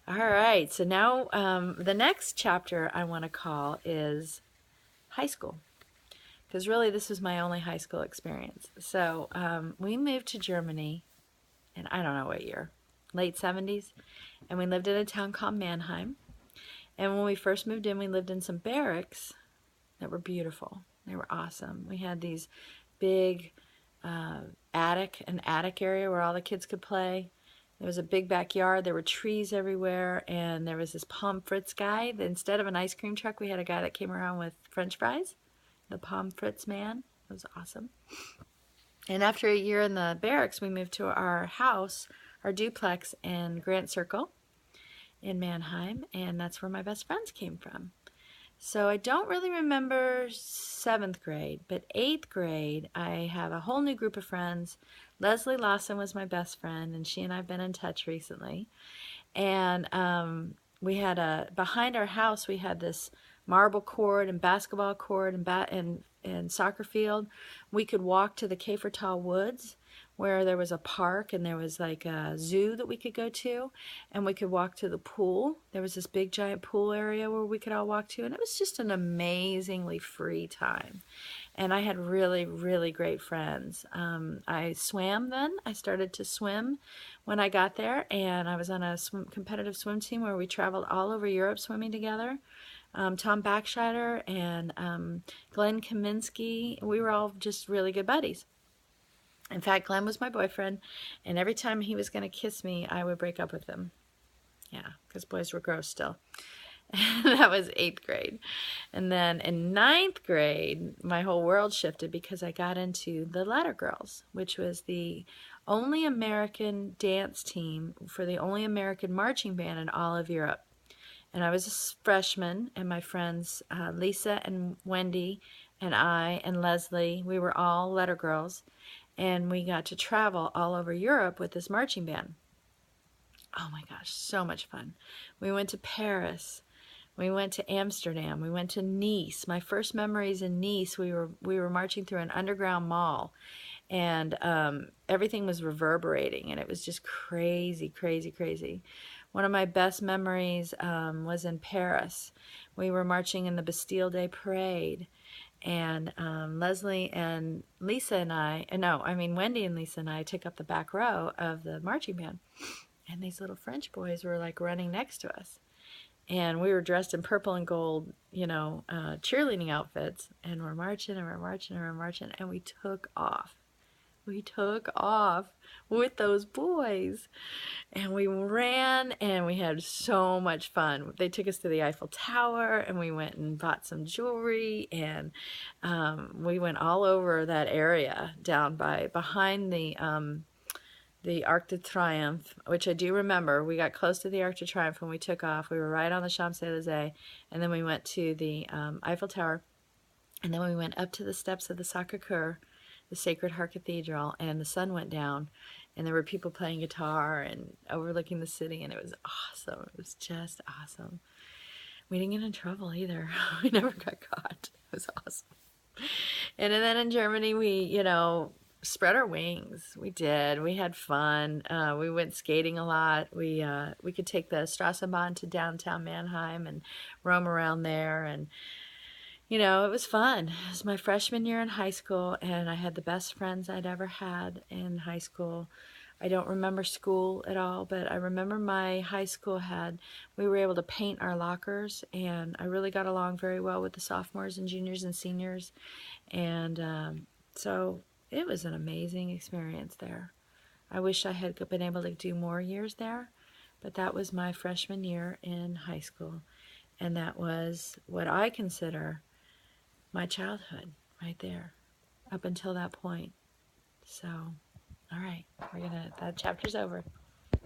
All right, so now the next chapter I want to call is high school, because really this was my only high school experience. So we moved to Germany, and I don't know what year, late 70s, and we lived in a town called Mannheim. And when we first moved in, we lived in some barracks that were beautiful. They were awesome. We had these big an attic area where all the kids could play. There was a big backyard. There were trees everywhere, and there was this Pommes guy. Instead of an ice cream truck, we had a guy that came around with French fries. The Pommes man. It was awesome. And after a year in the barracks, we moved to our house, our duplex in Grant Circle in Mannheim, and that's where my best friends came from. So I don't really remember 7th grade, but 8th grade, I have a whole new group of friends. Leslie Lawson was my best friend, and she and I have been in touch recently. And we had behind our house, we had this marble court and basketball court and soccer field. We could walk to the Käfertal Woods, where there was a park and there was like a zoo that we could go to, and we could walk to the pool. There was this big giant pool area where we could all walk to, and it was just an amazingly free time. And I had really, really great friends. I swam then. I started to swim when I got there, and I was on a competitive swim team where we traveled all over Europe swimming together. Tom Backscheider and Glenn Kaminsky, we were all just really good buddies. In fact, Glenn was my boyfriend, and every time he was going to kiss me, I would break up with him. Yeah, because boys were gross still. That was 8th grade. And then in 9th grade, my whole world shifted because I got into the Letter Girls, which was the only American dance team for the only American marching band in all of Europe. And I was a freshman, and my friends Lisa and Wendy and I and Leslie, we were all Letter Girls, and we got to travel all over Europe with this marching band. Oh my gosh, so much fun. We went to Paris. We went to Amsterdam. We went to Nice. My first memories in Nice, we were marching through an underground mall, and everything was reverberating, and it was just crazy, crazy, crazy. One of my best memories was in Paris. We were marching in the Bastille Day Parade, and Leslie and Lisa and Wendy and Lisa and I took up the back row of the marching band, and these little French boys were like running next to us. And we were dressed in purple and gold, cheerleading outfits, and we're marching and we're marching and we're marching, and we took off. We took off with those boys, and we ran, and we had so much fun. They took us to the Eiffel Tower, and we went and bought some jewelry, and we went all over that area down behind the Arc de Triomphe, which I do remember. We got close to the Arc de Triomphe when we took off. We were right on the Champs-Élysées, and then we went to the Eiffel Tower, and then we went up to the steps of the Sacré-Cœur, the Sacred Heart Cathedral, and the sun went down, and there were people playing guitar and overlooking the city, and it was awesome. It was just awesome. We didn't get in trouble either. We never got caught. It was awesome. And then in Germany, we, spread our wings. We did. We had fun. We went skating a lot. We could take the Straßenbahn to downtown Mannheim and roam around there, and it was fun. It was my freshman year in high school, and I had the best friends I'd ever had in high school. I don't remember school at all, but I remember my high school we were able to paint our lockers, and I really got along very well with the sophomores and juniors and seniors, and so it was an amazing experience there. I wish I had been able to do more years there, but that was my freshman year in high school, and that was what I consider my childhood right there, up until that point. So, all right, that chapter's over.